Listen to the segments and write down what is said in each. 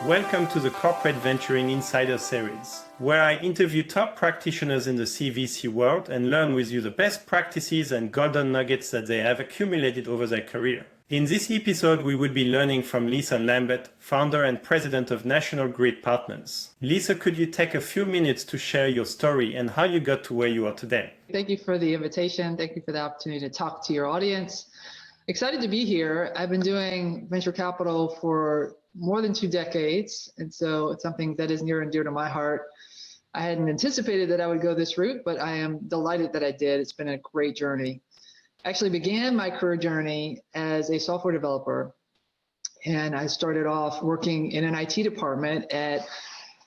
Welcome to the Corporate Venturing Insider Series, where I interview top practitioners in the CVC world and learn with you the best practices and golden nuggets that they have accumulated over their career. In this episode, we will be learning from Lisa Lambert, founder and president of National Grid Partners. Lisa, could you take a few minutes to share your story and how you got to where you are today? Thank you for the invitation. Thank you for the opportunity to talk to your audience. Excited to be here. I've been doing venture capital for more than 2 decades, and so it's something that is near and dear to my heart. I hadn't anticipated that I would go this route, but I am delighted that I did. It's been a great journey. I actually began my career journey as a software developer, and I started off working in an IT department at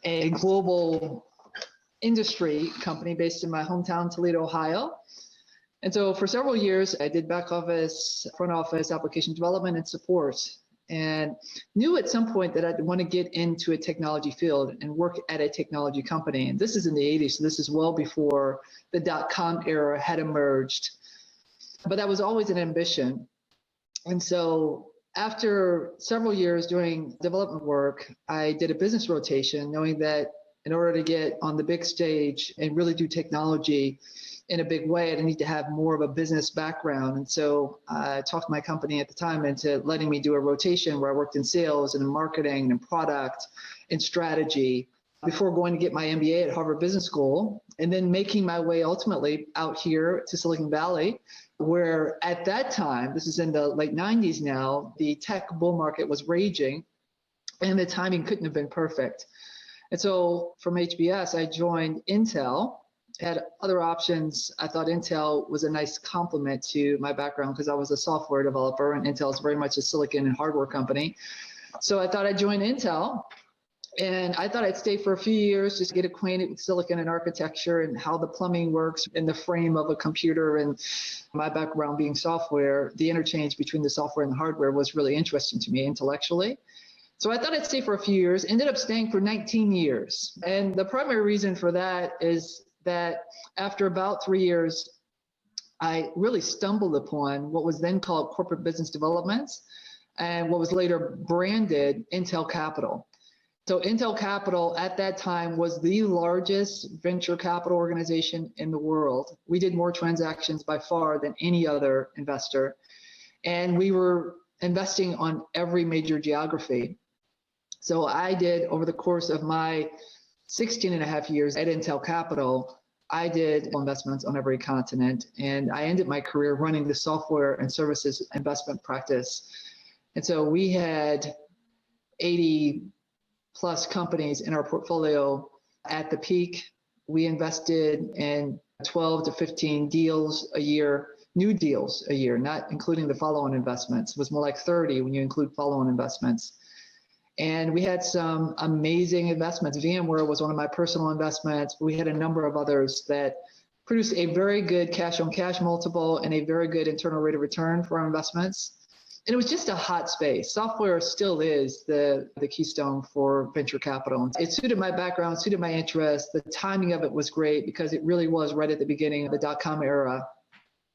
a global industry company based in my hometown, Toledo, Ohio. And so for several years, I did back office, front office, application development, and support, and knew at some point that I'd want to get into a technology field and work at a technology company. And this is in the 80s, so this is well before the dot-com era had emerged. But that was always an ambition. And so after several years doing development work, I did a business rotation, knowing that in order to get on the big stage and really do technology in a big way, I need to have more of a business background. And so I talked my company at the time into letting me do a rotation where I worked in sales and in marketing and product and strategy before going to get my MBA at Harvard Business School, and then making my way ultimately out here to Silicon Valley, where at that time, this is in the late 90s now, the tech bull market was raging and the timing couldn't have been perfect. And so from HBS, I joined Intel. Had other options. I thought Intel was a nice complement to my background because I was a software developer and Intel is very much a silicon and hardware company. So I thought I'd join Intel, and I thought I'd stay for a few years just to get acquainted with silicon and architecture and how the plumbing works in the frame of a computer. And my background being software, the interchange between the software and the hardware was really interesting to me intellectually. So I thought I'd stay for a few years, ended up staying for 19 years. And the primary reason for that is that after about 3 years, I really stumbled upon what was then called corporate business development and what was later branded Intel Capital. So Intel Capital at that time was the largest venture capital organization in the world. We did more transactions by far than any other investor. And we were investing on every major geography. So I did, over the course of my 16 and a half years at Intel Capital, I did investments on every continent, and I ended my career running the software and services investment practice. And so we had 80 plus companies in our portfolio at the peak. We invested in 12 to 15 deals a year, new deals a year, not including the follow-on investments. It was more like 30 when you include follow-on investments. And we had some amazing investments. VMware was one of my personal investments. We had a number of others that produced a very good cash on cash multiple and a very good internal rate of return for our investments. And it was just a hot space. Software still is the keystone for venture capital. It suited my background, suited my interest. The timing of it was great because it really was right at the beginning of the dot-com era.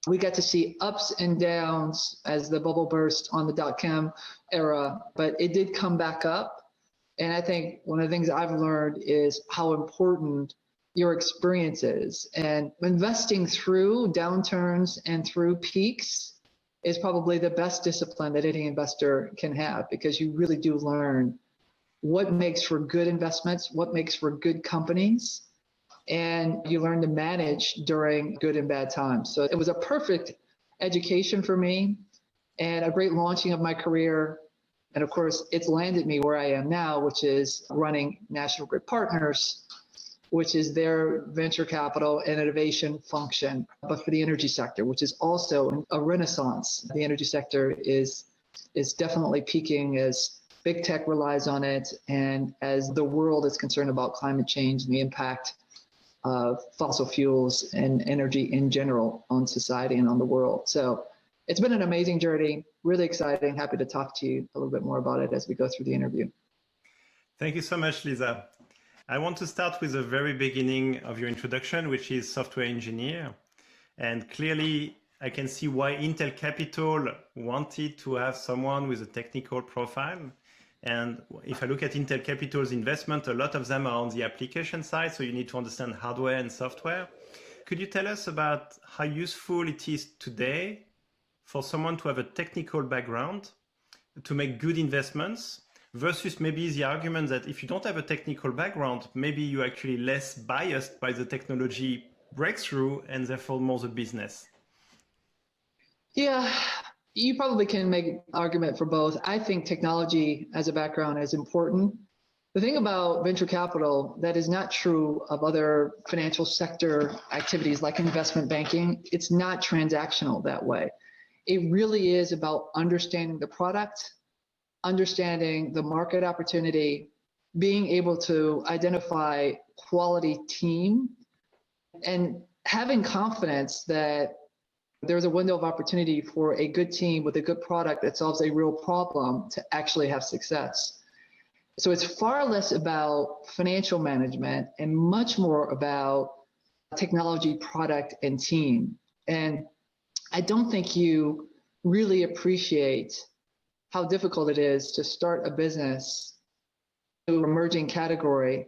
We got to see ups and downs as the bubble burst on the dot-com era, but it did come back up. And I think one of the things I've learned is how important your experience is. And investing through downturns and through peaks is probably the best discipline that any investor can have, because you really do learn what makes for good investments, what makes for good companies, and you learn to manage during good and bad times. So it was a perfect education for me and a great launching of my career. And of course, it's landed me where I am now, which is running National Grid Partners, which is their venture capital and innovation function, but for the energy sector, which is also a renaissance. The energy sector is definitely peaking as big tech relies on it, and as the world is concerned about climate change and the impact of fossil fuels and energy in general on society and on the world. So it's been an amazing journey, really exciting. Happy to talk to you a little bit more about it as we go through the interview. Thank you so much, Lisa. I want to start with the very beginning of your introduction, which is software engineer. And clearly, I can see why Intel Capital wanted to have someone with a technical profile. And if I look at Intel Capital's investment, a lot of them are on the application side, so you need to understand hardware and software. Could you tell us about how useful it is today for someone to have a technical background to make good investments versus maybe the argument that if you don't have a technical background, maybe you're actually less biased by the technology breakthrough and therefore more the business? Yeah, you probably can make an argument for both. I think technology as a background is important. The thing about venture capital that is not true of other financial sector activities like investment banking, it's not transactional that way. It really is about understanding the product, understanding the market opportunity, being able to identify quality team, and having confidence that there's a window of opportunity for a good team with a good product that solves a real problem to actually have success. So it's far less about financial management and much more about technology, product, and team. And I don't think you really appreciate how difficult it is to start a business in an emerging category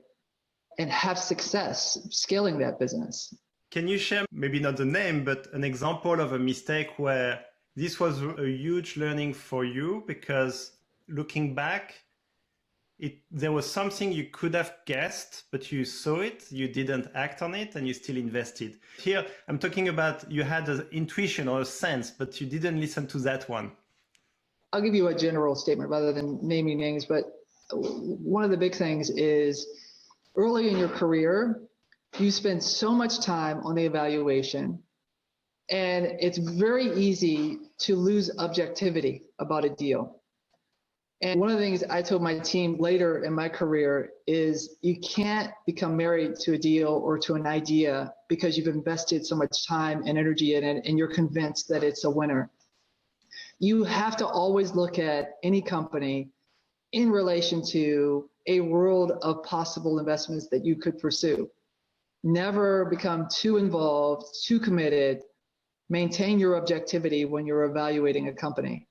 and have success scaling that business. Can you share, maybe not the name, but an example of a mistake where this was a huge learning for you because looking back, there was something you could have guessed, but you saw it, you didn't act on it, and you still invested. Here, I'm talking about you had an intuition or a sense, but you didn't listen to that one. I'll give you a general statement rather than naming names, but one of the big things is early in your career, you spend so much time on the evaluation, and it's very easy to lose objectivity about a deal. And one of the things I told my team later in my career is you can't become married to a deal or to an idea because you've invested so much time and energy in it and you're convinced that it's a winner. You have to always look at any company in relation to a world of possible investments that you could pursue. Never become too involved, too committed. Maintain your objectivity when you're evaluating a company,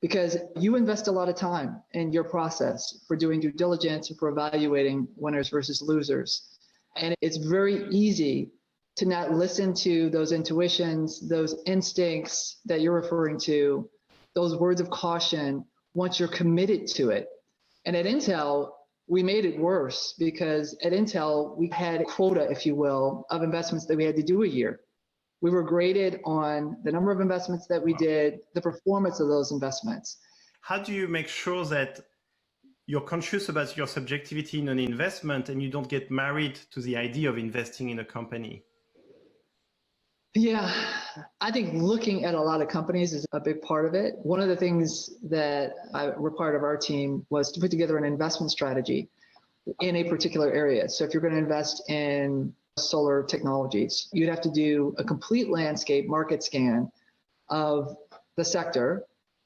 because you invest a lot of time in your process for doing due diligence and for evaluating winners versus losers. And it's very easy to not listen to those intuitions, those instincts that you're referring to, those words of caution once you're committed to it. And at Intel, we made it worse because at Intel, we had a quota, if you will, of investments that we had to do a year. We were graded on the number of investments that we did, the performance of those investments. How do you make sure that you're conscious about your subjectivity in an investment and you don't get married to the idea of investing in a company? Yeah, I think looking at a lot of companies is a big part of it. One of the things that I required of our team was to put together an investment strategy in a particular area. So if you're going to invest in solar technologies, you'd have to do a complete landscape market scan of the sector,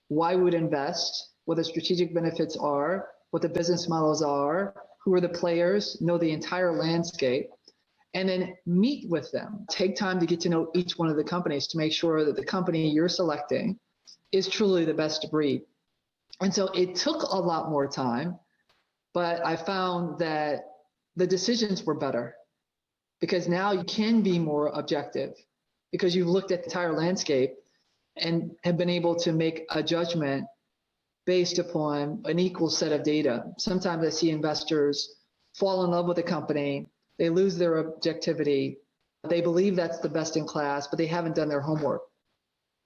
why we would invest, what the strategic benefits are, what the business models are, who are the players, know the entire landscape, and then meet with them. Take time to get to know each one of the companies to make sure that the company you're selecting is truly the best breed. And so it took a lot more time, but I found that the decisions were better because now you can be more objective because you've looked at the entire landscape and have been able to make a judgment based upon an equal set of data. Sometimes I see investors fall in love with a company, they lose their objectivity, they believe that's the best in class, but they haven't done their homework.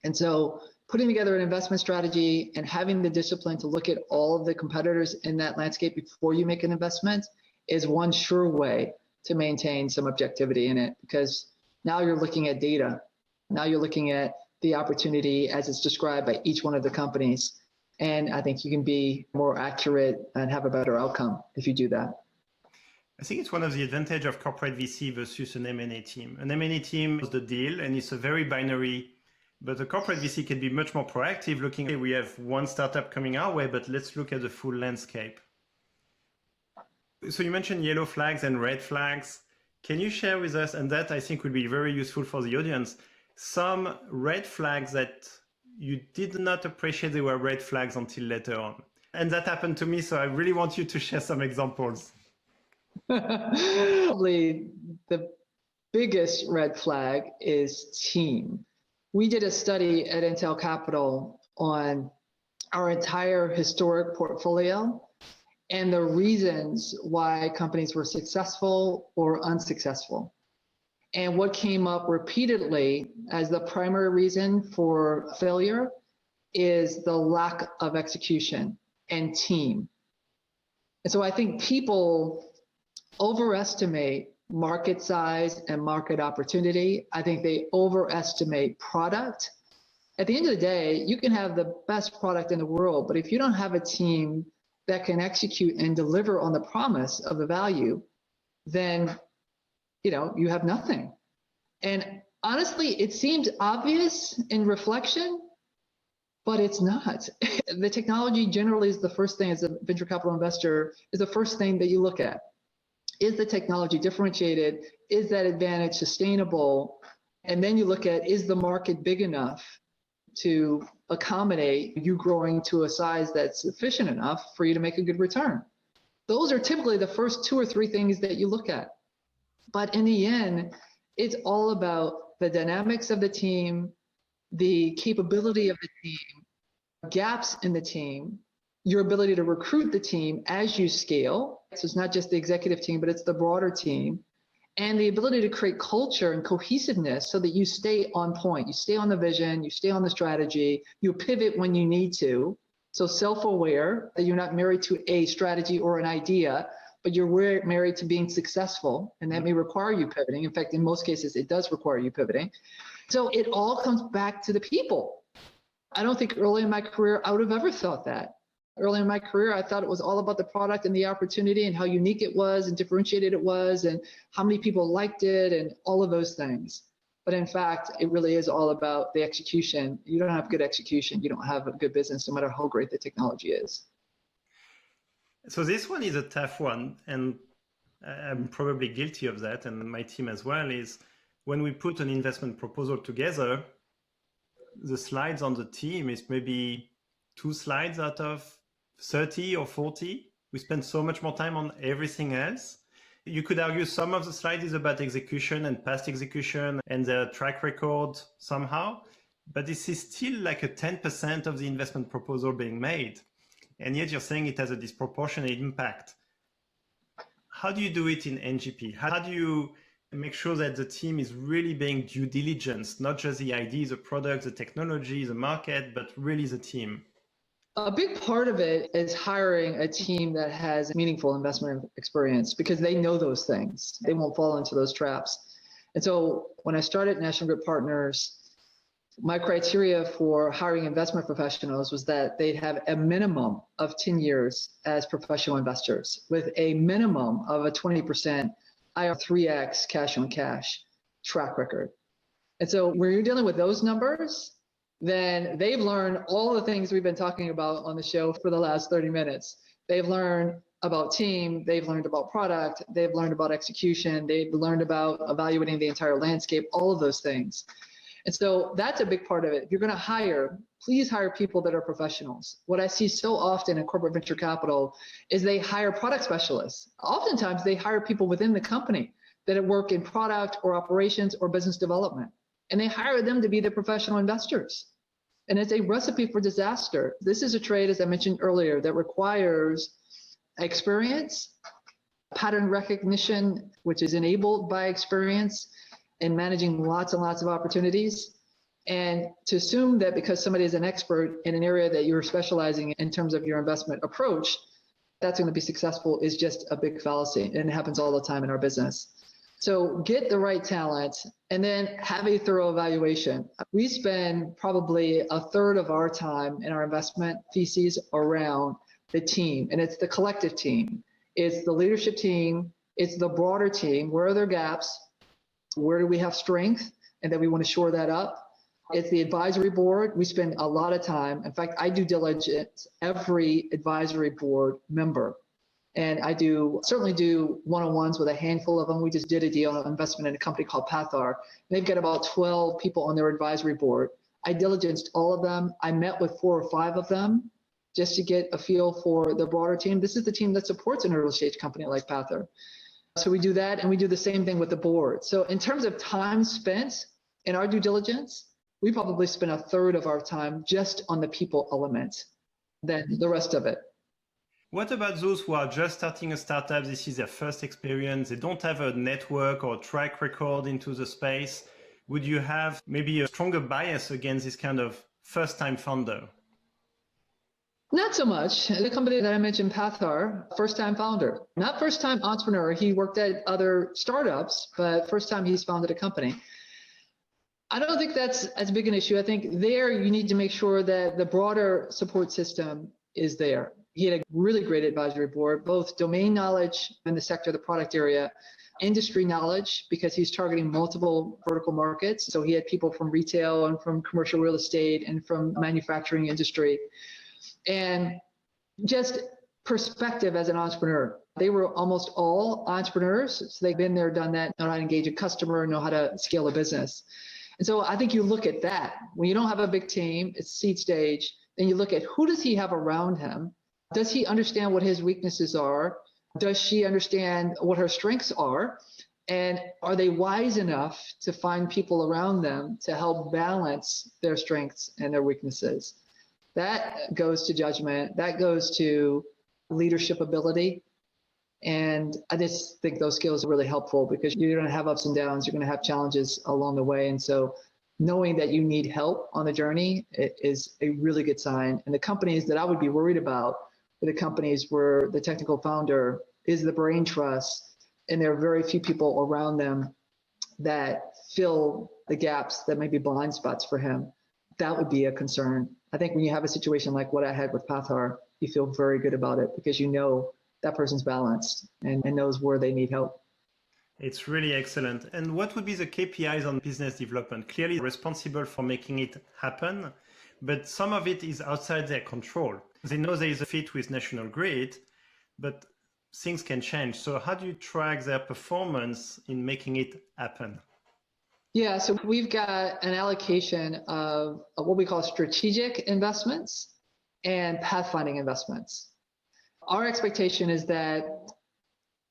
And so putting together an investment strategy and having the discipline to look at all of the competitors in that landscape before you make an investment is one sure way to maintain some objectivity in it, because now you're looking at data. Now you're looking at the opportunity as it's described by each one of the companies. And I think you can be more accurate and have a better outcome if you do that. I think it's one of the advantages of corporate VC versus an M&A team. An M&A team is the deal, and it's a very binary, but a corporate VC can be much more proactive, looking at, we have one startup coming our way, but let's look at the full landscape. So you mentioned yellow flags and red flags. Can you share with us, and that I think would be very useful for the audience, some red flags that you did not appreciate they were red flags until later on? And that happened to me, so I really want you to share some examples. Probably the biggest red flag is team. We did a study at Intel Capital on our entire historic portfolio and the reasons why companies were successful or unsuccessful. And what came up repeatedly as the primary reason for failure is the lack of execution and team. And so I think people overestimate market size and market opportunity. I think they overestimate product. At the end of the day, you can have the best product in the world, but if you don't have a team that can execute and deliver on the promise of the value, then you have nothing. And honestly, it seems obvious in reflection, but it's not. The technology generally is the first thing as a venture capital investor, is the first thing that you look at. Is the technology differentiated? Is that advantage sustainable? And then you look at, is the market big enough to accommodate you growing to a size that's sufficient enough for you to make a good return? Those are typically the first 2 or 3 things that you look at. But in the end, it's all about the dynamics of the team, the capability of the team, gaps in the team, your ability to recruit the team as you scale. So it's not just the executive team, but it's the broader team, and the ability to create culture and cohesiveness so that you stay on point, you stay on the vision, you stay on the strategy, you pivot when you need to. So self-aware that you're not married to a strategy or an idea, but you're married to being successful, and that may require you pivoting. In fact, in most cases, it does require you pivoting. So it all comes back to the people. I don't think early in my career, I would have ever thought that. Early in my career, I thought it was all about the product and the opportunity and how unique it was and differentiated it was and how many people liked it and all of those things. But in fact, it really is all about the execution. You don't have good execution, you don't have a good business, no matter how great the technology is. So this one is a tough one, and I'm probably guilty of that, and my team as well, is when we put an investment proposal together, the slides on the team is maybe 2 slides out of 30 or 40. We spend so much more time on everything else. You could argue some of the slides is about execution and past execution and their track record somehow, but this is still like a 10% of the investment proposal being made. And yet you're saying it has a disproportionate impact. How do you do it in NGP? How do you make sure that the team is really being due diligence, not just the idea, the product, the technology, the market, but really the team? A big part of it is hiring a team that has meaningful investment experience because they know those things. They won't fall into those traps. And so when I started National Grid Partners, my criteria for hiring investment professionals was that they'd have a minimum of 10 years as professional investors with a minimum of a 20% IR 3x cash on cash track record. And so when you're dealing with those numbers, then they've learned all the things we've been talking about on the show for the last 30 minutes. They've learned about team, they've learned about product, they've learned about execution, they've learned about evaluating the entire landscape, all of those things. And so that's a big part of it. If you're going to hire, please hire people that are professionals. What I see so often in corporate venture capital is they hire product specialists. Oftentimes they hire people within the company that work in product or operations or business development, and they hire them to be the professional investors. And it's a recipe for disaster. This is a trade, as I mentioned earlier, that requires experience, pattern recognition, which is enabled by experience, and managing lots and lots of opportunities. And to assume that because somebody is an expert in an area that you're specializing in terms of your investment approach, that's going to be successful is just a big fallacy. And it happens all the time in our business. So get the right talent and then have a thorough evaluation. We spend probably a third of our time in our investment theses around the team, and it's the collective team. It's the leadership team. It's the broader team. Where are their gaps? Where do we have strength? And then we want to shore that up. It's the advisory board. We spend a lot of time. In fact, I do diligence every advisory board member. And I certainly do one-on-ones with a handful of them. We just did a deal on investment in a company called Pathar. They've got about 12 people on their advisory board. I diligenced all of them. I met with 4 or 5 of them. just to get a feel for the broader team. This is the team that supports an early stage company like Pather. So we do that, and we do the same thing with the board. So in terms of time spent in our due diligence, we probably spend a third of our time just on the people element than the rest of it. What about those who are just starting a startup? This is their first experience. They don't have a network or track record into the space. Would you have maybe a stronger bias against this kind of first-time founder? Not so much. The company that I mentioned, Pathar, first-time founder, not first-time entrepreneur. He worked at other startups, but first time he's founded a company. I don't think that's as big an issue. I think there you need to make sure that the broader support system is there. He had a really great advisory board, both domain knowledge in the sector, the product area, industry knowledge, because he's targeting multiple vertical markets. So he had people from retail and from commercial real estate and from manufacturing industry. And just perspective as an entrepreneur. They were almost all entrepreneurs. So they've been there, done that, know how to engage a customer, know how to scale a business. And so I think you look at that. When you don't have a big team, it's seed stage, then you look at who does he have around him? Does he understand what his weaknesses are? Does she understand what her strengths are? And are they wise enough to find people around them to help balance their strengths and their weaknesses? That goes to judgment. That goes to leadership ability. And I just think those skills are really helpful because you're going to have ups and downs. You're going to have challenges along the way. And so knowing that you need help on the journey is a really good sign. And the companies that I would be worried about are the companies where the technical founder is the brain trust, and there are very few people around them that fill the gaps that may be blind spots for him. That would be a concern. I think when you have a situation like what I had with Pathar, you feel very good about it because you know that person's balanced and knows where they need help. It's really excellent. And what would be the KPIs on business development? Clearly responsible for making it happen, but some of it is outside their control. They know there is a fit with National Grid, but things can change. So how do you track their performance in making it happen? Yeah, so we've got an allocation of what we call strategic investments and pathfinding investments. Our expectation is that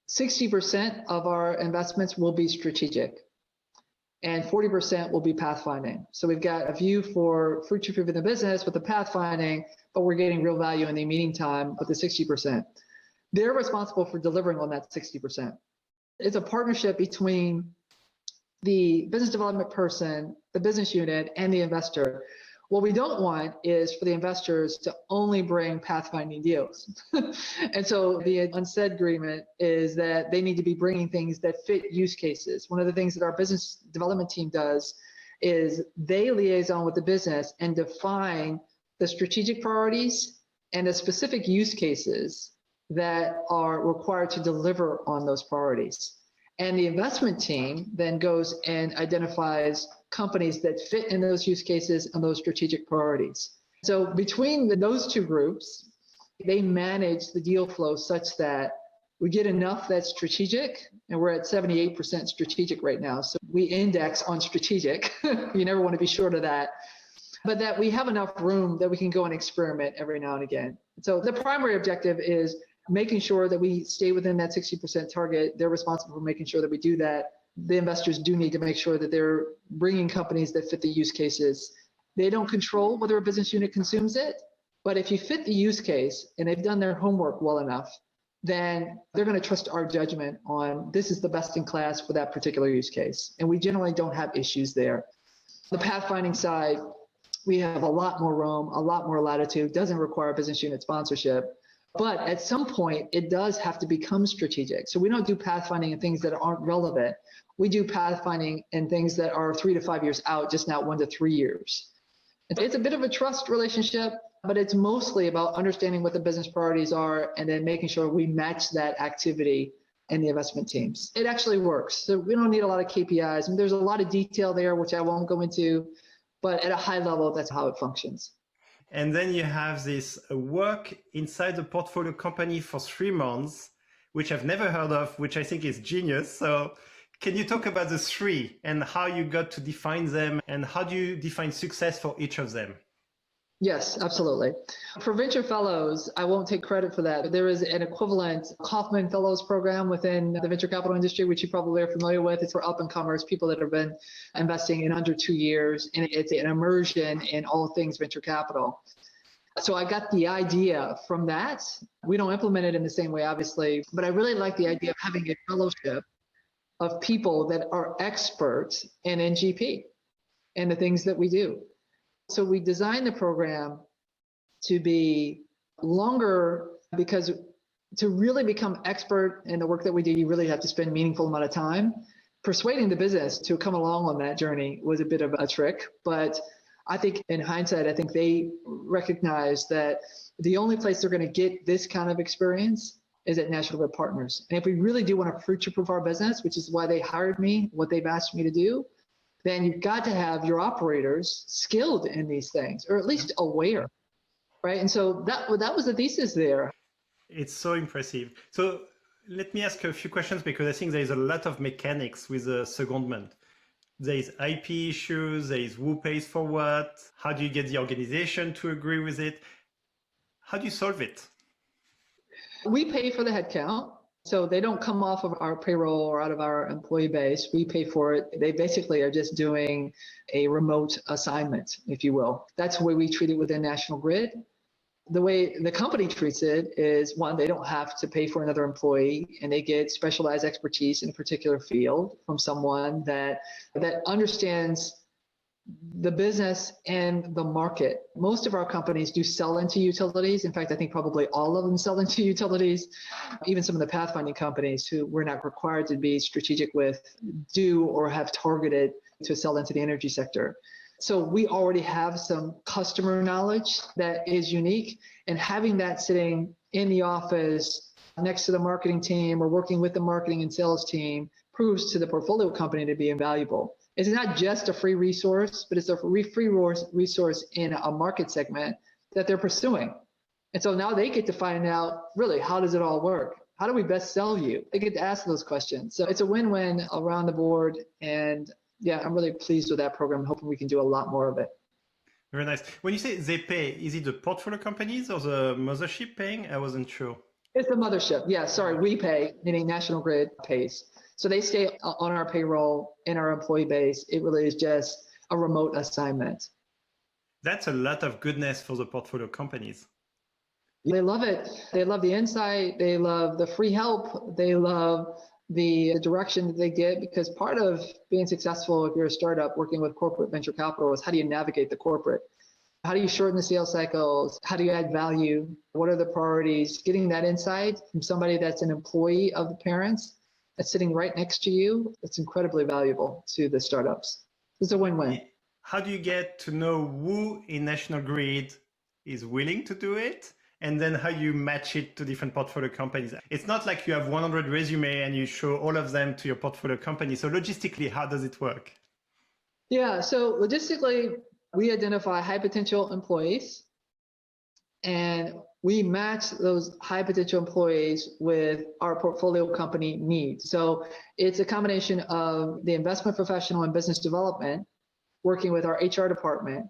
60% of our investments will be strategic and 40% will be pathfinding. So we've got a view for future-proofing the business with the pathfinding, but we're getting real value in the meantime with the 60%. They're responsible for delivering on that 60%. It's a partnership between the business development person, the business unit, and the investor. What we don't want is for the investors to only bring pathfinding deals. And so the unsaid agreement is that they need to be bringing things that fit use cases. One of the things that our business development team does is they liaison with the business and define the strategic priorities and the specific use cases that are required to deliver on those priorities. And the investment team then goes and identifies companies that fit in those use cases and those strategic priorities. So between those two groups, they manage the deal flow such that we get enough that's strategic, and we're at 78% strategic right now. So we index on strategic. You never want to be short of that. But that we have enough room that we can go and experiment every now and again. So the primary objective is making sure that we stay within that 60% target. They're responsible for making sure that we do that. The investors do need to make sure that they're bringing companies that fit the use cases. They don't control whether a business unit consumes it, but if you fit the use case and they've done their homework well enough, then they're going to trust our judgment on this is the best in class for that particular use case. And we generally don't have issues there. The pathfinding side, we have a lot more room, a lot more latitude, doesn't require business unit sponsorship. But at some point, it does have to become strategic. So we don't do pathfinding in things that aren't relevant. We do pathfinding in things that are 3 to 5 years out, just not 1 to 3 years. It's a bit of a trust relationship, but it's mostly about understanding what the business priorities are and then making sure we match that activity in the investment teams. It actually works. So we don't need a lot of KPIs. And there's a lot of detail there, which I won't go into, but at a high level, that's how it functions. And then you have this work inside the portfolio company for 3 months, which I've never heard of, which I think is genius. So can you talk about the 3 and how you got to define them and how do you define success for each of them? Yes, absolutely. For venture fellows, I won't take credit for that. There is an equivalent Kaufman Fellows program within the venture capital industry, which you probably are familiar with. It's for up and comers, people that have been investing in under 2 years, and it's an immersion in all things venture capital. So I got the idea from that. We don't implement it in the same way, obviously, but I really like the idea of having a fellowship of people that are experts in NGP and the things that we do. So we designed the program to be longer because to really become expert in the work that we do, you really have to spend a meaningful amount of time. Persuading the business to come along on that journey was a bit of a trick, but I think in hindsight, I think they recognize that the only place they're going to get this kind of experience is at National Grid Partners. And if we really do want to future-proof our business, which is why they hired me, what they've asked me to do, then you've got to have your operators skilled in these things, or at least aware, right? And so that was the thesis there. It's so impressive. So let me ask a few questions, because I think there is a lot of mechanics with the secondment. There is IP issues, there is who pays for what, how do you get the organization to agree with it? How do you solve it? We pay for the headcount. So they don't come off of our payroll or out of our employee base. We pay for it. They basically are just doing a remote assignment, if you will. That's the way we treat it within National Grid. The way the company treats it is, one, they don't have to pay for another employee, and they get specialized expertise in a particular field from someone that understands the business and the market. Most of our companies do sell into utilities. In fact, I think probably all of them sell into utilities. Even some of the pathfinding companies who we're not required to be strategic with do or have targeted to sell into the energy sector. So we already have some customer knowledge that is unique, and having that sitting in the office next to the marketing team or working with the marketing and sales team proves to the portfolio company to be invaluable. It's not just a free resource, but it's a free resource in a market segment that they're pursuing. And so now they get to find out, really, how does it all work? How do we best sell you? They get to ask those questions. So it's a win-win around the board. And yeah, I'm really pleased with that program. Hoping we can do a lot more of it. Very nice. When you say they pay, is it the portfolio companies or the mothership paying? I wasn't sure. It's the mothership. Yeah, sorry, we pay, meaning National Grid pays. So they stay on our payroll in our employee base. It really is just a remote assignment. That's a lot of goodness for the portfolio companies. They love it. They love the insight. They love the free help. They love the direction that they get, because part of being successful if you're a startup working with corporate venture capital is how do you navigate the corporate? How do you shorten the sales cycles? How do you add value? What are the priorities? Getting that insight from somebody that's an employee of the parents that's sitting right next to you, it's incredibly valuable to the startups. It's a win-win. How do you get to know who in National Grid is willing to do it? And then how you match it to different portfolio companies? It's not like you have 100 resumes and you show all of them to your portfolio company. So logistically, how does it work? Yeah, so logistically, we identify high potential employees, and we match those high potential employees with our portfolio company needs. So it's a combination of the investment professional and business development working with our HR department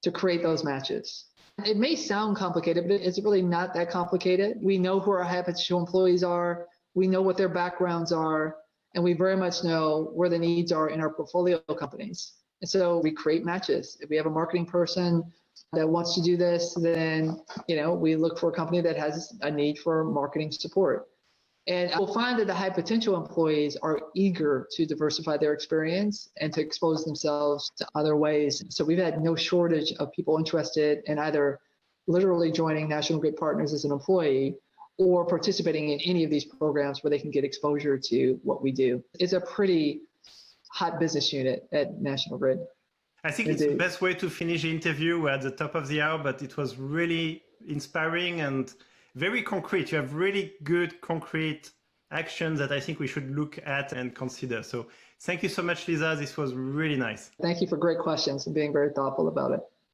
to create those matches. It may sound complicated, but it's really not that complicated. We know who our high potential employees are. We know what their backgrounds are, and we very much know where the needs are in our portfolio companies. And so we create matches. If we have a marketing person that wants to do this, then we look for a company that has a need for marketing support. And we'll find that the high potential employees are eager to diversify their experience and to expose themselves to other ways. So we've had no shortage of people interested in either literally joining National Grid Partners as an employee or participating in any of these programs where they can get exposure to what we do. It's a pretty hot business unit at National Grid. I think it's the best way to finish the interview. We're at the top of the hour, but it was really inspiring and very concrete. You have really good concrete actions that I think we should look at and consider. So thank you so much, Lisa. This was really nice. Thank you for great questions and being very thoughtful about it.